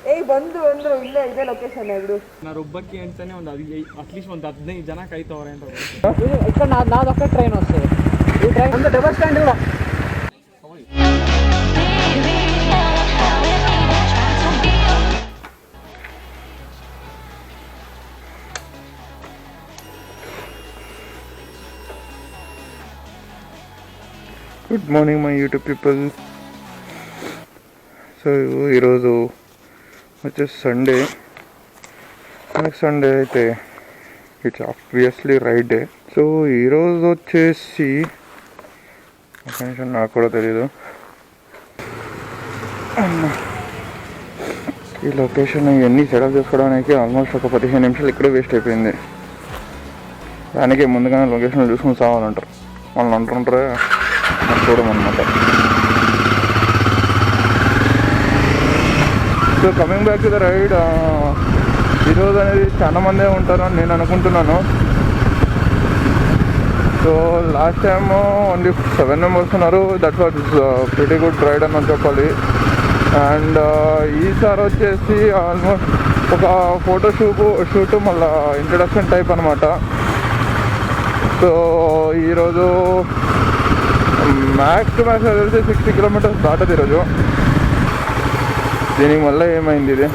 ಏಯ್ ಬಂದು ಅಂದ್ರು ಇಲ್ಲೇ ಇದೆ ಲೊಕೇಶನ್ ಎರಡು ನಾ ರುಬ್ಬಕ್ಕಿ ಅಂತಾನೆ ಒಂದು ಅಟ್ಲೀಸ್ಟ್ ಒಂದು 15 ಜನ ಕಾಯ್ತವ್ರೆ ಅಂತ ఇక్కడ నాదొక్క ట్రైన్ వస్తుంది ఈ ట్రైన్ అంత డబల్ స్టాండ్ కూడా good morning my YouTube people. So ఈరోజు వచ్చేసి సండే. నెక్స్ట్ సండే అయితే it's obviously right day. So ఈరోజు వచ్చేసి ఒక నిమిషం, నాకు కూడా తెలీదు ఈ లొకేషన్ ఇవన్నీ సెటప్ చేసుకోవడానికి ఆల్మోస్ట్ ఒక 15 నిమిషాలు ఇక్కడే వేస్ట్ అయిపోయింది. దానికి ముందుగానే లొకేషన్ చూసుకుని సావాలంటారు వాళ్ళు అంటుంటారే చూడమన్నమాట. So coming back to the ride, ఈరోజు అనేది చాలా మందే ఉంటారని నేను అనుకుంటున్నాను. So last time only 7 members ఉన్నారు. That was pretty good ride అని చెప్పాలి. అండ్ ఈసారి వచ్చేసి ఆల్మోస్ట్ ఒక ఫోటో షూట్ మళ్ళీ ఇంట్రడక్షన్ టైప్ అనమాట. సో ఈరోజు మ్యాక్స్ టు మ్యాక్స్ తెలిసి 60 కిలోమీటర్స్ దాటది ఈరోజు. దీనికి మళ్ళీ ఏమైంది ఇది,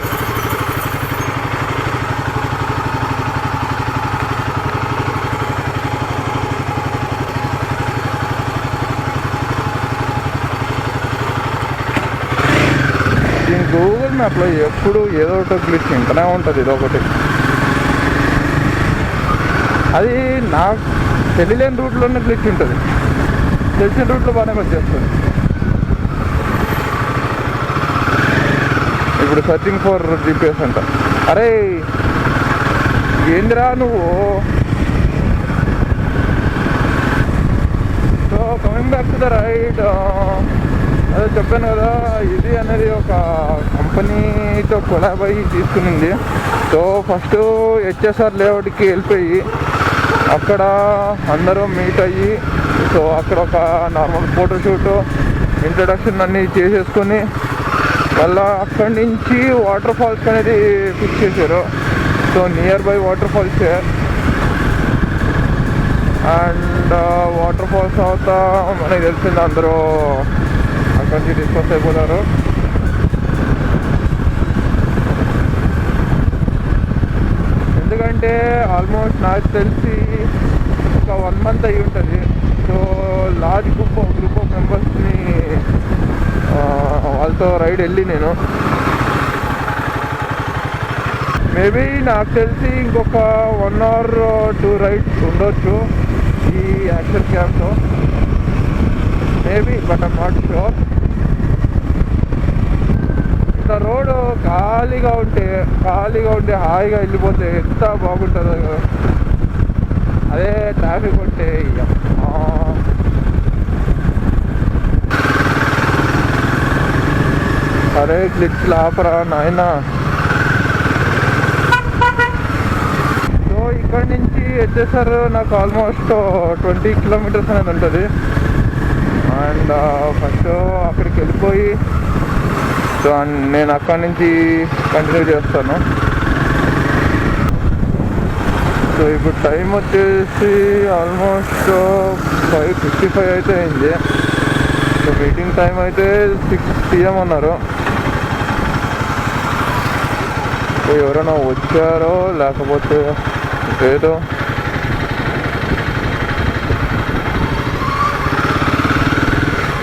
దీని గూగుల్ మ్యాప్లో ఎప్పుడు ఏదో ఒకటి గ్లిచ్ ఇంటనే ఉంటుంది. ఇదొకటి అది నాకు తెలియలేని రూట్లోనే గ్లిచ్ ఉంటుంది, తెలిసిన రూట్లో బాగానే వచ్చేస్తుంది. ఇప్పుడు సర్చింగ్ ఫర్ జీపీఎస్ అంట. అరే ఏందిరా నువ్వు. So coming back to the ride, అదే చెప్పాను కదా, ఇది అనేది ఒక కంపెనీతో కొలాబ్ అయ్యి తీసుకునింది. సో ఫస్ట్ హెచ్ఎస్ఆర్ లేఅవుట్కి వెళ్ళిపోయి అక్కడ అందరూ మీట్ అయ్యి, సో అక్కడ ఒక నార్మల్ ఫోటోషూట్ ఇంట్రడక్షన్ అన్నీ చేసేసుకొని మళ్ళీ అక్కడి నుంచి వాటర్ ఫాల్స్ అనేది ఫిక్స్ చేశారు. So near by water falls. And water falls అవుతా మనకి తెలిసింది అందరూ అక్కడి నుంచి డిస్కస్ అయిపోతారు. ఎందుకంటే ఆల్మోస్ట్ నాకు తెలిసి ఒక 1 మంత్ అయ్యి ఉంటుంది. సో లార్జ్ గ్రూప్ ఆఫ్ మెంబర్స్ని వాళ్ళతో రైడ్ వెళ్ళి నేను మేబీ నాకు తెలిసి ఇంకొక 1 or 2 రైడ్స్ ఉండొచ్చు ఈ యాక్షన్ క్యాంప్తో maybe, but I'm not sure. ఇంత రోడ్ ఖాళీగా ఉంటే హాయిగా వెళ్ళిపోతే ఎంత బాగుంటుందో కదా. అదే ట్రాఫిక్ ఉంటే అరే గ్లిచ్ ఆపరా నాయనా. సో ఇక్కడ నుంచి హెచ్ఎస్ఆర్ నాకు ఆల్మోస్ట్ 20 కిలోమీటర్స్ అనేది ఉంటుంది. అండ్ ఫస్ట్ అక్కడికి వెళ్ళిపోయి సో నేను అక్కడి నుంచి కంటిన్యూ చేస్తాను. సో ఇప్పుడు టైం వచ్చేసి ఆల్మోస్ట్ 5:55 అయితే అయింది. సో మీటింగ్ టైం అయితే 6 PM అన్నారు. ఎవరైనా వచ్చారో లేకపోతే ఏదో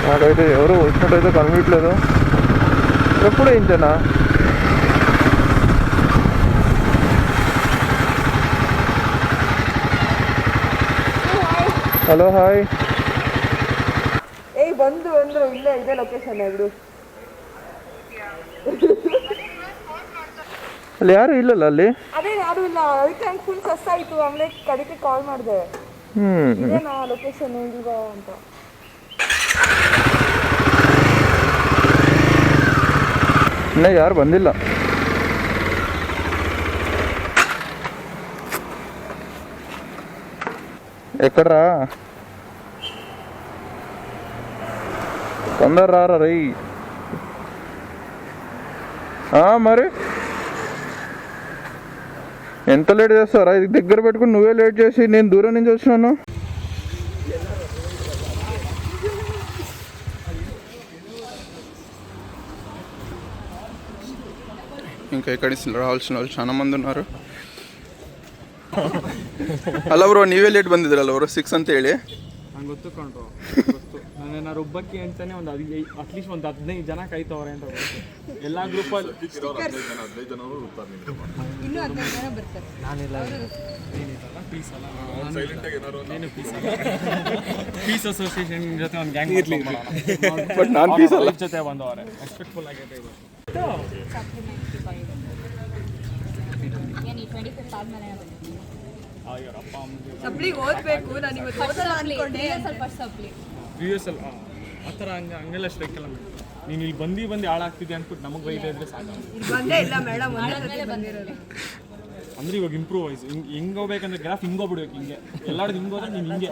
నాకైతే ఎవరు వచ్చినట్టయితే కనిపించలేదు. ఎప్పుడు ఏంటనా హలో హాయ్. ಏಯ್ ಬಂದು ಅಂದ್ರು ಇಲ್ಲೇ ಇದೆ ಲೊಕೇಶನ್ ಎರಡು ಅಲ್ಲಿ ಯಾರು ಇಲ್ಲಲ್ಲ ಅಲ್ಲಿ. ಅದೇ ಯಾರು ಇಲ್ಲ, ಅದಕ್ಕೆ ನಂಗೆ ಫುಲ್ ಸಸ್ ಆಯಿತು. ಆಮೇಲೆ ಅದಕ್ಕೆ ಕಾಲ್ ಮಾಡಿದೆ, ಇದೇನಾ ಲೊಕೇಶನ್ ಇಲ್ವಾ ಅಂತ. ಇನ್ನೂ ಯಾರು ಬಂದಿಲ್ಲ. ఎక్కడరా తొందర రారా రై. మరి ఎంత లేట్ చేస్తారా? ఇది దగ్గర పెట్టుకుని నువ్వే లేట్ చేసి నేను దూరం నుంచి వచ్చినాను. ఇంకా ఇక్కడికి రావాల్సిన వాళ్ళు చాలా ಮಂದಿ ఉన్నారు. ಅಲ್ಲ ಬ್ರೋ ನೀವೇ ಲೇಟ್ ಬಂದಿದ್ರಲ್ಲ ಅವರು 6 ಅಂತ ಹೇಳಿ. ನಂಗೆ ಗೊತ್ತು ಕಣ್ರು, ಗೊತ್ತು. ನನ್ನ ರುಬ್ಬಕ್ಕಿ ಅಂತಾನೆ ಒಂದು ಅಟ್ಲೀಸ್ಟ್ ಒಂದು 15 ಜನ ಕಾಯ್ತವ್ರೆ ಅಂತ ಗೊತ್ತು. ಎಲ್ಲ ಗ್ರೂಪಲ್ಲಿ ಪೀಸ್ ಅಸೋಸಿಯೇಷನ್ ಜೊತೆ ಒಂದು ಗ್ಯಾಂಗ್ ಇರಲಿ. ಬಟ್ ನಾನು ಪೀಸ್ ಅಲ್ಲ ಜೊತೆ ಬಂದವ್ರೆ. ರೆಸ್ಪೆಕ್ಟ್ಫುಲ್ ಆಗೈತೆ ಇವತ್ತು. ಸಪ್ಲಿಗೆ ಓದಬೇಕು. ನಾನು ಇವತ್ತು ಓದಲ್ಲ ಅನ್ಕೊಂಡೆ. ರಿಹರ್ಸಲ್ ಆ ಥರ ಹಂಗೆಲ್ಲ ಸ್ಟ್ರೈಕ್ ಎಲ್ಲ ನೀನು ಇಲ್ಲಿ ಬಂದು ಹಾಳಾಗ್ತಿದ್ದೆ ಅಂದ್ಬಿಟ್ಟು ನಮಗೆ ಬೈತಾ ಇದ್ರೆ ಸಾಕು. ಬಂದೇ ಇಲ್ಲ ಮೇಡಮ್, ಬಂದಿರೋದು. ಅಂದ್ರೆ ಇವಾಗ ಇಂಪ್ರೂವ್ ವೈಸ್ ಹಿಂಗೆ ಹೋಗ್ಬೇಕಂದ್ರೆ ಗ್ರಾಫ್ ಹಿಂಗೋಗ್ಬಿಡ್ಬೇಕು. ಹಿಂಗೆ ಎಲ್ಲಾರ್ದು ಹಿಂಗೆ ಹೋದ್ರೆ ನೀನು ಹಿಂಗೆ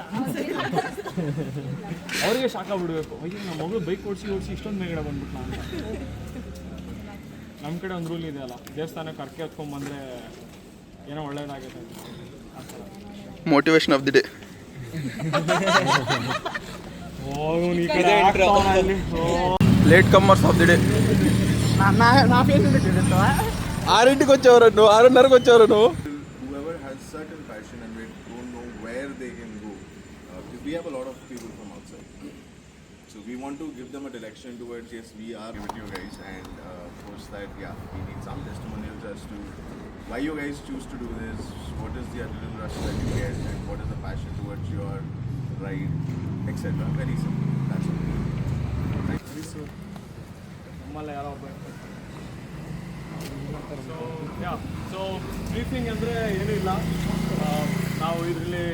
ಅವ್ರಿಗೆ ಶಾಕ್ ಆಗ್ಬಿಡ್ಬೇಕು. ಅಯ್ಯೋ ನಮ್ಮ ಮಗಳು ಬೈಕ್ ಓಡಿಸಿ ಇಷ್ಟೊಂದು ಮೇಗಡೆ ಬಂದ್ಬಿಟ್ಟು ಅಂತ. ನಮ್ಮ ಕಡೆ ಒಂದು ರೂಲ್ ಇದೆ ಅಲ್ಲ, ದೇವಸ್ಥಾನಕ್ಕೆ ಅರ್ಕೆ ಹೊತ್ಕೊಂಡ್ಬಂದ್ರೆ ಏನೋ ಒಳ್ಳೇದಾಗುತ್ತೆ ಆ ಥರ. Motivation of the day. Late comers of the day. 6ంటికి వచ్చేవారు నువ్వు, 6:30కి వచ్చేవారు నువ్వు. Whoever has certain passion and we don't know where they can go, because we have a lot of people from outside, so we want to give them a direction towards, yes, we are with you guys, and post that, yeah, we need some testimonials as to why you guys choose to do this, what is the adrenaline rush that you get, and what is the passion towards your ride, etc. Very simple. That's all. ನಮ್ಮಲ್ಲ ಯಾರೋ ಒಬ್ಬ so briefing ಅಂದರೆ ಏನೂ ಇಲ್ಲ. ನಾವು ಇದರಲ್ಲಿ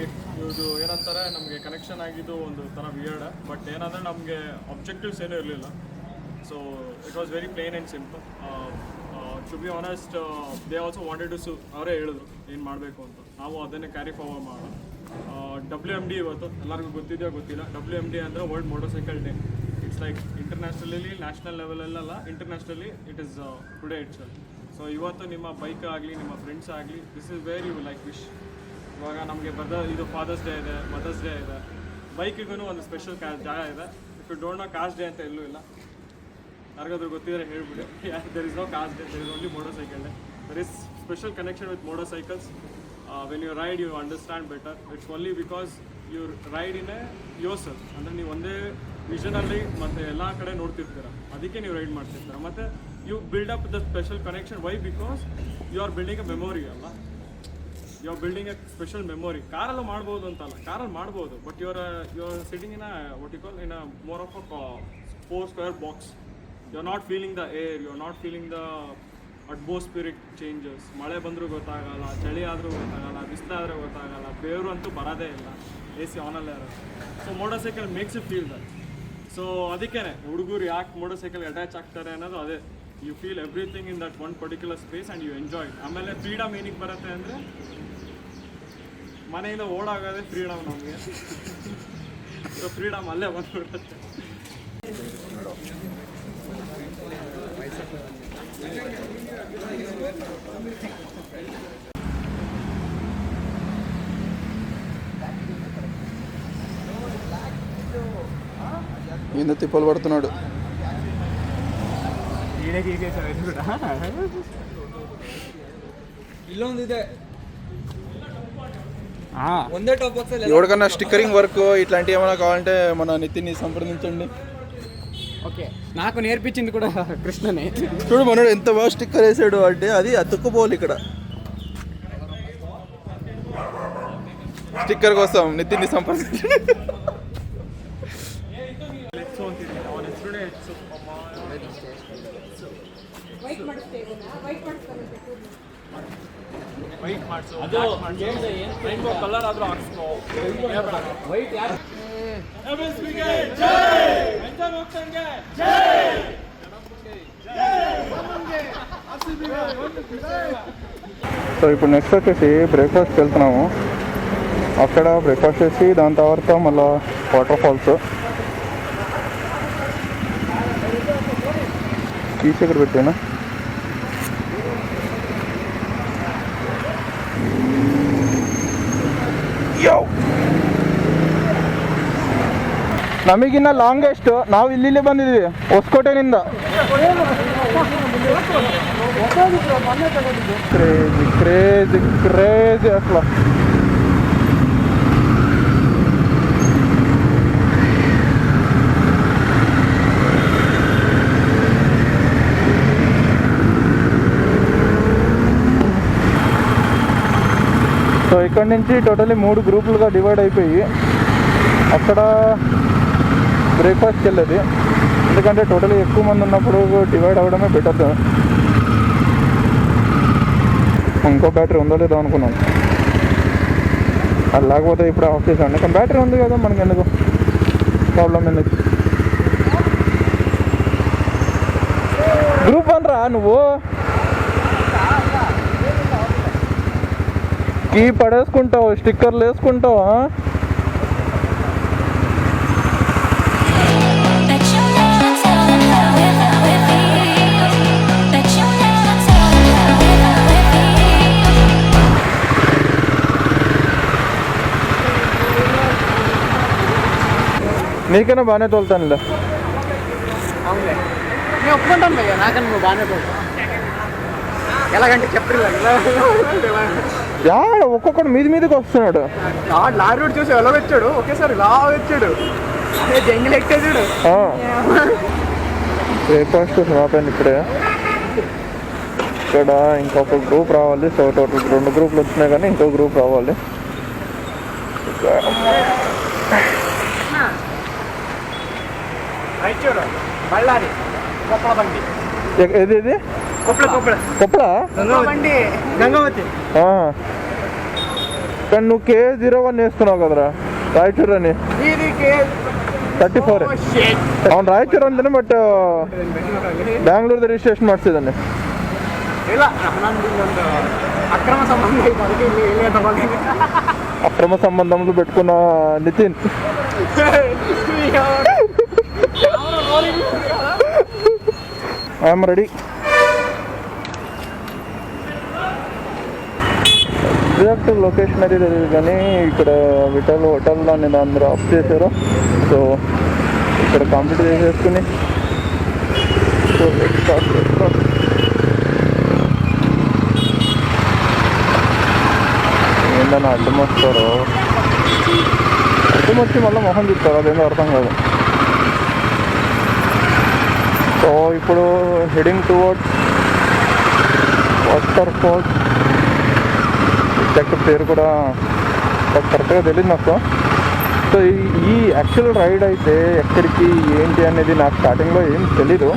ಇದು ಏನಂತಾರೆ, ನಮಗೆ ಕನೆಕ್ಷನ್ ಆಗಿದ್ದು ಒಂದು ಥರ ವಿಯರ್ಡ್. ಬಟ್ ಏನಂದರೆ ನಮಗೆ ಅಬ್ಜೆಕ್ಟಿವ್ಸ್ ಏನೂ ಇರಲಿಲ್ಲ. So it was very plain and simple. To be honest, they also wanted to ಅವರೇ ಹೇಳಿದ್ರು ಏನು ಮಾಡಬೇಕು ಅಂತ. ನಾವು ಅದನ್ನೇ ಕ್ಯಾರಿ ಫಾರ್ವರ್ಡ್ ಮಾಡೋಣ. WMD ಇವತ್ತು ಎಲ್ಲರಿಗೂ ಗೊತ್ತಿದೆಯೋ ಗೊತ್ತಿಲ್ಲ. WMD ಅಂದರೆ world motorcycle day. It's like internationally, national ಲೆವೆಲಲ್ಲ, internationally it is today it's. So ಇವತ್ತು ನಿಮ್ಮ ಬೈಕ್ ಆಗಲಿ, ನಿಮ್ಮ ಫ್ರೆಂಡ್ಸ್ ಆಗಲಿ, this is where you like wish. ಇವಾಗ ನಮಗೆ ಇದು ಫಾದರ್ಸ್ ಡೇ ಇದೆ, ಮದರ್ಸ್ ಡೇ ಇದೆ. ಬೈಕಿಗೂ ಒಂದು ಸ್ಪೆಷಲ್ ಜಾಗ ಇದೆ. ಇಫ್ ಯು ಡೋಂಟ್ ನೋ ಕಾಸ್ಟ್ ಡೇ ಅಂತ ಎಲ್ಲೂ ಇಲ್ಲ. ಯಾರಿಗಾದ್ರೂ ಗೊತ್ತಿದ್ರೆ ಹೇಳ್ಬಿಡಿ. ದೆರ್ ಇಸ್ ನೋ ಕಾಸ್ಟ್ day, there is only motorcycle day. There is special connection with motor cycles. When you ride you understand better. It's only because you ride in your self. ಅಂದರೆ ನೀವು ಒಂದೇ ವಿಷನಲ್ಲಿ ಮತ್ತು ಎಲ್ಲ ಕಡೆ ನೋಡ್ತಿರ್ತೀರ, ಅದಕ್ಕೆ ನೀವು ride ಮಾಡ್ತಿರ್ತೀರ. ಮತ್ತು you build up the special connection. Why? Because you are building a memory ಅಲ್ಲ, you are building a special memory. ಕಾರಲ್ಲಿ ಮಾಡ್ಬೋದು ಅಂತಲ್ಲ, ಕಾರಲ್ಲಿ ಮಾಡ್ಬೋದು, but you are sitting in what you call in a more of a 4 square box. You are not feeling the air, you are not feeling the atmospheric changes. ಮಳೆ ಬಂದರೂ ಗೊತ್ತಾಗಲ್ಲ, ಚಳಿ ಆದರೂ ಗೊತ್ತಾಗಲ್ಲ, ಬಿಸಿಲಾದರೆ ಗೊತ್ತಾಗಲ್ಲ, ಬೇರು ಅಂತೂ ಬರೋದೇ ಇಲ್ಲ, AC ಆನಲ್ಲೇ ಇರುತ್ತೆ. So motor cycle makes you feel that. So ಅದಕ್ಕೇ ಹುಡುಗರು ಯಾಕೆ ಮೋಟರ್ ಸೈಕಲ್ ಅಟ್ಯಾಚ್ ಆಗ್ತಾರೆ ಅನ್ನೋದು ಅದೇ. You feel everything in that one particular space and you enjoy. ಆಮೇಲೆ ಫ್ರೀಡಮ್ ಏನಿಗೆ ಬರುತ್ತೆ ಅಂದರೆ, ಮನೆಯಿಂದ ಓಡಾಗೋದೇ ಫ್ರೀಡಮ್ ನಮಗೆ. ಸೊ ಫ್ರೀಡಮ್ ಅಲ್ಲೇ ಬಂದ್ಬಿಡುತ್ತೆ. ఈయన తిప్పలు పడుతున్నాడు. ఇల్లొందిదే ಒಂದೇ ಟಾಪ್ ಬಾಕ್ಸ್ ಅಲ್ಲಿ ఎవరికన్నా స్టిక్కరింగ్ వర్క్ ఇట్లాంటివి ఏమైనా కావాలంటే మన నితిన్ని సంప్రదించండి. ఓకే, నాకు నేర్పించింది కూడా కృష్ణనే. చూడు మనోడు ఎంత బాగా స్టిక్కర్ వేసాడు అంటే అది అతుక్కుపోవాలి. ఇక్కడ స్టిక్కర్ కోసం నితిన్ని సంప్రదించండి. ಅದು ರೈನ್ಬೋ ಕಲರ್ ಆದರೂ ಹಾಕ್ಸ್ಕೋ. ವೈಟ್ ಯಾರು సో ఇప్పుడు నెక్స్ట్ వచ్చేసి బ్రేక్ఫాస్ట్కి వెళ్తున్నాము. అక్కడ బ్రేక్ఫాస్ట్ చేసి దాని తర్వాత మళ్ళీ వాటర్ ఫాల్స్. కీస్ ఎక్కడ పెట్టాను? ನಮಗಿನ್ನ ಲಾಂಗೆಸ್ಟ್ ನಾವು ಇಲ್ಲಿ ಬಂದಿದ್ವಿ ಹೊಸಕೋಟೆನಿಂದ. ಕ್ರೇಜಿ ಕ್ರೇಜಿ ಕ್ರೇಜಿ ಅಸಲ. సో ఇక్కడ నుంచి టోటలీ 3 గ్రూపులుగా డివైడ్ అయిపోయి అక్కడ బ్రేక్ఫాస్ట్కి వెళ్ళేది. ఎందుకంటే టోటలీ ఎక్కువ మంది ఉన్నప్పుడు డివైడ్ అవ్వడమే బెటర్. ఇంకో బ్యాటరీ ఉందో లేదో అనుకున్నాను, అది లేకపోతే ఇప్పుడు ఆఫ్ చేసాను. కానీ బ్యాటరీ ఉంది కదా, మనకి ఎందుకు ప్రాబ్లం ఎందుకు. గ్రూప్ 1 రా నువ్వు. కీ పడేసుకుంటావు, స్టిక్కర్లు వేసుకుంటావు. నీకైనా బాగానే తోలుతానులే. నేను ఒప్పుకుంటాను భయ్య, నాకన్నా నువ్వు బాగానే తోలుతావు. ఎలాగంటే చెప్పరు యా ఒక్కొక్కడు మీదికి వస్తున్నాడు. లారీ రోడ్ చూసి ఎలా వచ్చాడు, ఒకేసారి ఇలా వచ్చాడు, జంగిల్ ఎక్కేసాడు. బ్రేక్ఫాస్ట్ ఆపాను ఇప్పుడే. ఇక్కడ ఇంకొక గ్రూప్ రావాలి. సో టోటల్ 2 గ్రూపులు వచ్చినాయి, కానీ ఇంకో గ్రూప్ రావాలి. బళ్ళారి కొప్పల బండి. ఏది ఇది కొప్పల బండి గంగావతి. కానీ నువ్వు K01 వేస్తున్నావు కదరా రాయచూర్ అని. 34 అవును రాయచూర్ ಅಂತಾನೆ, ಬಟ್ ಬ್ಯಾಂಗ್ಳೂರ್ದು ರಿಜಿಸ್ಟ್ರೇಷನ್ ಮಾಡಿಸಿದ್ದಾನೆ. ಇಲ್ಲ అక్రమ సంబంధం అక్రమ సంబంధంలో పెట్టుకున్న Nitin. I'm ready. Exact location అది తెలియదు, కానీ ఇక్కడ విఠల్ హోటల్లో నేను అందరూ ఆఫ్ చేశారు. సో ఇక్కడ కంప్లీట్ చేసేసుకుని సో ఏంటన్నా అడ్డం వస్తారు, అడ్డం వచ్చి మళ్ళీ మొహం చూస్తారు, అదేందో అర్థం కాదు. సో ఇప్పుడు heading towards water falls. Exact పేరు కూడా కరెక్ట్గా తెలియదు నాకు. సో ఈ యాక్చువల్ రైడ్ అయితే ఎక్కడికి ఏంటి అనేది నాకు స్టార్టింగ్లో ఏం తెలీదు.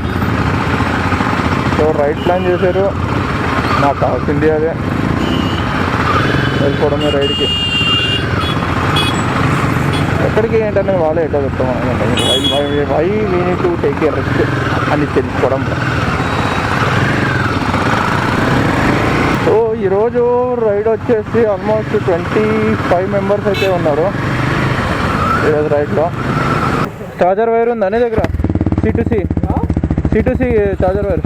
సో రైడ్ ప్లాన్ చేశారు, నాకు కావాల్సింది అదే, వెళ్ళిపోవడమే రైడ్కి. ఎక్కడికి ఏంటనేది వాళ్ళే ఎట్లా చెప్తాం. Why we need to take a risk అని తెలుసుకోవడం. సో ఈరోజు రైడ్ వచ్చేసి ఆల్మోస్ట్ 25 మెంబర్స్ అయితే ఉన్నారు ఈరోజు రైడ్లో. చార్జర్ వైర్ ఉంది అనే దగ్గర, C2C చార్జర్ వైర్.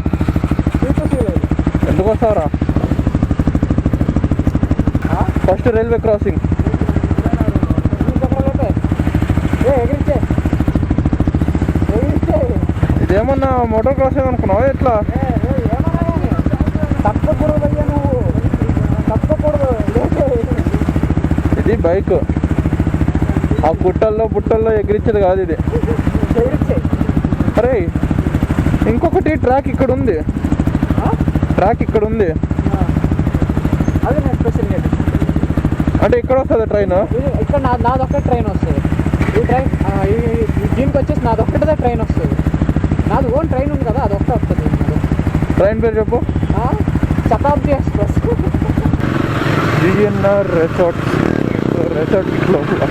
ఎందుకు వస్తావరా? First railway crossing. ఇదేమన్నా మోటార్ క్రాసింగ్ అనుకున్నావా ఎట్లా? ఇది బైక్, ఆ బుట్టల్లో ఎగిరించేది కాదు ఇది. అరే ఇంకొకటి ట్రాక్ ఇక్కడ ఉంది, అది నా స్పెషల్ గేట్. అంటే ఇక్కడ వస్తుంది ట్రైన్. ఇక్కడ నాదొక్క ట్రైన్ వస్తుంది. ఈ ట్రైన్ దీనికి వచ్చేసి నాదొక్కటిదే ట్రైన్ వస్తుంది. నాది ఓన్ ట్రైన్ ఉంది కదా, అదొక్క వస్తుంది. ట్రైన్ పేరు చెప్పు. శతాబ్ది ఎక్స్ప్రెస్. GNR రిసార్ట్ లోపల.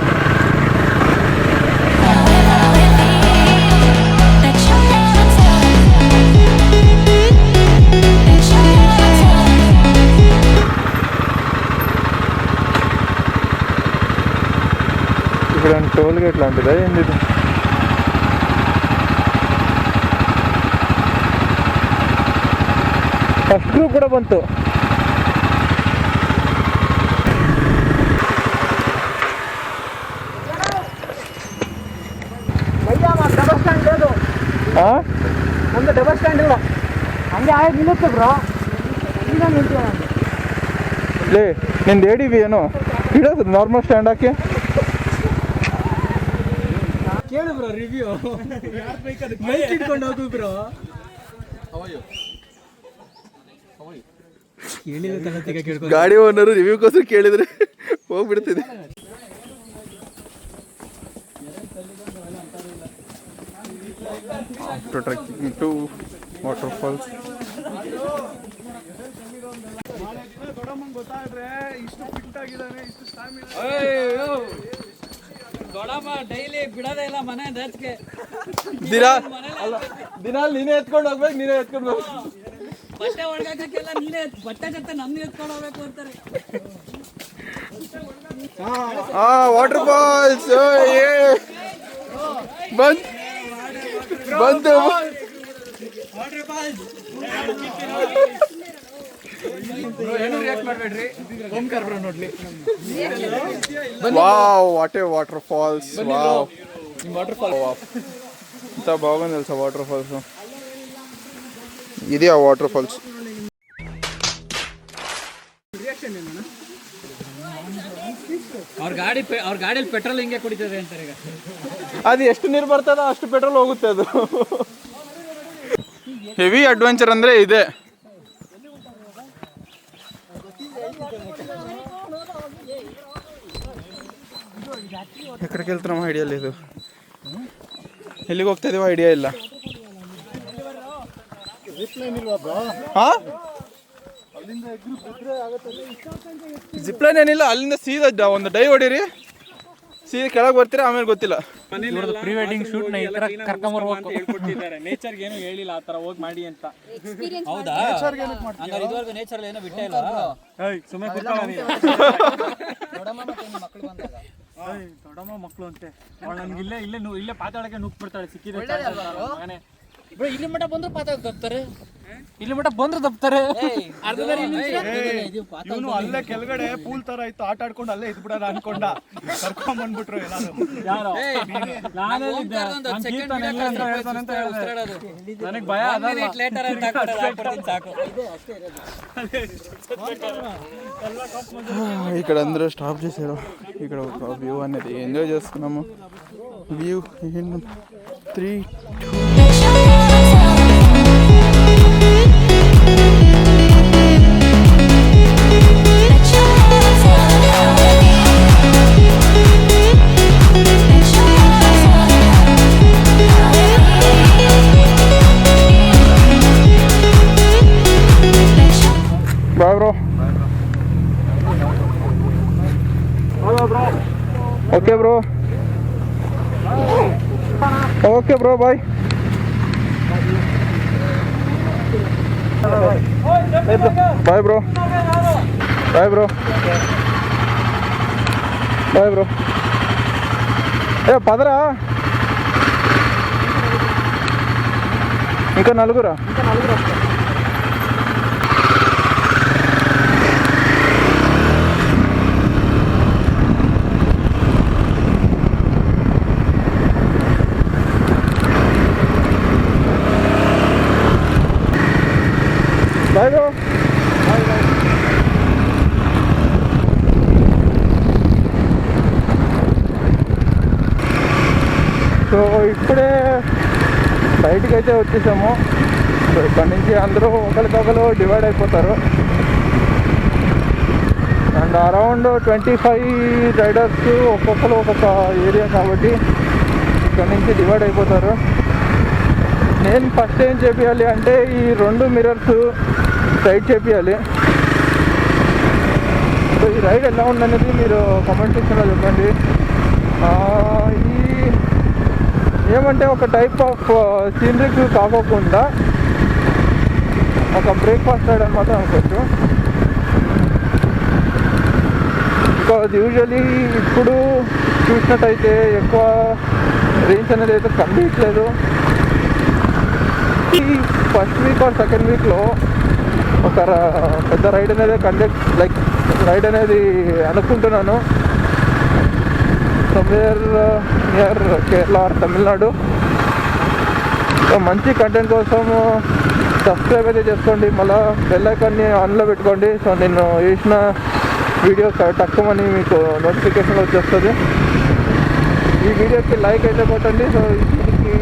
ఇక్కడ టోల్ గేట్ లాంటిదా ఏంది? ಫಸ್ಟ್ ಗ್ರೂಪ್ ಕೂಡ ಬಂತು. ಹಾಂ ನಮ್ದು ಡಬಲ್ ಸ್ಟ್ಯಾಂಡ್ ಇಲ್ಲ ಹಂಗೆ ಆಯ್ತು ನಿಲ್ಲುತ್ತೆ ಬ್ರೋ ಈಗ ನಿಲ್ತೀವಿ ಲೇ ನಿಂದು ADV ಏನು ಇಡೋದು ನಾರ್ಮಲ್ ಸ್ಟ್ಯಾಂಡ್ ಹಾಕಿ ಕೇಳು ಬ್ರೋ ರಿವ್ಯೂ ಮೈಕ್ ಇಟ್ಕೊಂಡು ಹೋಗು ಬ್ರೋ ಕೇಳಿದ ತಗತಿಗೆ ಕೇಳ್ಕೊ ಗಾಡಿ ಓನರು ರಿವ್ಯೂಗೋಸ್ಕರ ಕೇಳಿದ್ರೆ ಹೋಗ್ಬಿಡ್ತಿದೆ. After trekking to waterfalls. ಗೊತ್ತಾದ್ರೆ ಇಷ್ಟು ಫಿಟ್ ಆಗಿದ್ದಾನೆ, ಇಷ್ಟು ಸ್ಟಾಮಿನಾ. ದೊಡ್ಡಮ್ಮ ಡೈಲಿ ಬಿಡೋದೇ ಇಲ್ಲ ಮನೆ ದಚ್ಗೆ ದಿನ ನೀನೇ ಎತ್ಕೊಂಡು ಹೋಗ್ಬೇಕು, ನೀನೇ ಎತ್ಕೊಂಡು ಹೋಗ್ಬೇಕು. ಬಟ್ಟೆ ಒಣಗಾಕಕ್ಕೆಲ್ಲ ನೀನೇ ಬಟ್ಟೆ ಜೊತೆ ನಮ್ಗೆ ಎತ್ಕೊಂಡು ಹೋಗ್ಬೇಕು ಅಂತಾರೆ. ವಾಟರ್ ಫಾಲ್ಸ್ ಬಂತು ಏನು ರಿಯಾಕ್ಟ್ ಮಾಡಬೇಡ್ರಿ, ಓಂಕಾರ್ ಬ್ರೋ ನೋಡ್ಲಿ. Wow what a water falls. Wow water fall ಇಂಥ ಬಾಗುಂది తెలుసా వాటర్ ఫాల్స్. ఇది ఆ వాటర్ ఫాల్స్. ಅವ್ರ ಗಾಡಿಯಲ್ಲಿ ಪೆಟ್ರೋಲ್ ಹಿಂಗೆ ಕುಡಿತದೆ ಅಂತಾರೆ. ಈಗ ಅದು ಎಷ್ಟು ನೀರು ಬರ್ತದೋ ಅಷ್ಟು ಪೆಟ್ರೋಲ್ ಹೋಗುತ್ತೆ. ಅದು ಹೆವಿ ಅಡ್ವೆಂಚರ್ ಅಂದರೆ ಇದೆ. ಎಕ್ಕಡಿಗೆ వెళ్తున్నామో ಐಡಿಯಾ ಇಲ್ಲ. ಇದು ಎಲ್ಲಿಗೆ ಹೋಗ್ತಾ ಇದೀವೋ ಐಡಿಯಾ ಇಲ್ಲ. ಹಾಂ ಜಿಪ್ಲೈನ್ ಏನಿಲ್ಲ, ಅಲ್ಲಿಂದ ಸೀದಾ ಒಂದು ಡೈ ಹೊಡೀರಿ, ಸೀದಾ ಕೆಳಗೆ ಬರ್ತೀರಾ, ಆಮೇಲೆ ಗೊತ್ತಿಲ್ಲ. ಪ್ರೀ ವೆಡ್ಡಿಂಗ್ ಶೂಟ್ ನ ಈ ತರ ಕರ್ಕೊಂಬರ್ಬೇಕು ಹೇಳ್ಕೊಟ್ಟಿದ್ದಾರೆ. ನೇಚರ್ ಏನು ಹೇಳಿಲ್ಲ ಆ ತರ ಹೋಗಿ ಮಾಡಿ ಅಂತ. ಹೌದಾ? ಇದುವರೆಗೂ ನೇಚರ್ ಏನೋ ಬಿಟ್ಟೇ ಇಲ್ಲ. ಸುಮ್ಮನೆ ದೊಡ್ಡಮ್ಮ ಮಕ್ಕಳು ಅಂತೆ. ನನ್ಗೆ ಇಲ್ಲೇ ಪಾತಾಳಕ್ಕೆ ನುಗ್ಬಿಡ್ತಾಳೆ ಸಿಕ್ಕಿದ್ರೆ. ಇಲ್ಲಿ ಮಠ ಬಂದ್ರು ಪಾತಾಳ ತಪ್ತಾರೆ, ಇಲ್ಲಿ ಮಠ ಬಂದ್ರು ತಪ್ತಾರೆ. ಇವನು ಅಲ್ಲೇ ಕೆಳಗಡೆ ಪೂಲ್ ತರ ಇತ್ತು, ಆಟ ಆಡ್ಕೊಂಡು ಅಲ್ಲೇ ಇದ್ಬಿಡೋಣ ಅನ್ಕೊಂಡ, ಕರ್ಕೊಂಡ್ ಬಂದ್ಬಿಟ್ರು ಎಲ್ಲಾರು. ನನಗೆ ಭಯ ఇక్కడ అందరూ స్టాప్ చేశారు. ఇక్కడ ఒక వ్యూ అనేది ఎంజాయ్ చేస్తున్నాము. View 3 Bye bro. Okay bro. Okay bro, bye. Bye bro. Bye bro. Bye bro. పదరా, ఇంకా నలుగురా. Bye bro. Bye bye. So ఇప్పుడే బయటికి అయితే వచ్చేసాము. సో ఇక్కడ నుంచి అందరూ ఒకరికొకరు డివైడ్ అయిపోతారు. అండ్ అరౌండ్ 25 రైడర్స్ ఒక్కొక్కరు ఒక్కొక్క ఏరియా కాబట్టి ఇక్కడ నుంచి డివైడ్ అయిపోతారు. నేను ఫస్ట్ ఏం చేయాలి అంటే ఈ 2 మిర్రర్స్ సైడ్ చేయాలి. సో ఈ రైడ్ ఎలా ఉందనేది మీరు కామెంట్ సెక్షన్లో చెప్పండి. ఈ ఏమంటే ఒక టైప్ ఆఫ్ సీనరీకి కాకోకుండా ఒక బ్రేక్ఫాస్ట్ రైడ్ అనమాట అనుకోవచ్చు. బికాజ్ యూజువలీ ఇప్పుడు చూసినట్టయితే ఎక్కువ రేంజ్ అనేది అయితే కనిపించలేదు. ఈ ఫస్ట్ వీక్ ఆర్ సెకండ్ వీక్లో ఒక పెద్ద రైడ్ అనేది రైడ్ అనేది అనుకుంటున్నాను. Somewhere near Kerala or Tamil Nadu. So మంచి కంటెంట్ కోసం సబ్స్క్రైబ్ అయితే చేసుకోండి, మళ్ళీ బెల్ ఐకాన్ని ఆన్లో పెట్టుకోండి. సో నేను వేసిన వీడియో తక్కువని మీకు నోటిఫికేషన్ వచ్చేస్తుంది. ఈ వీడియోకి లైక్ అయితే కొట్టండి. సో దీనికి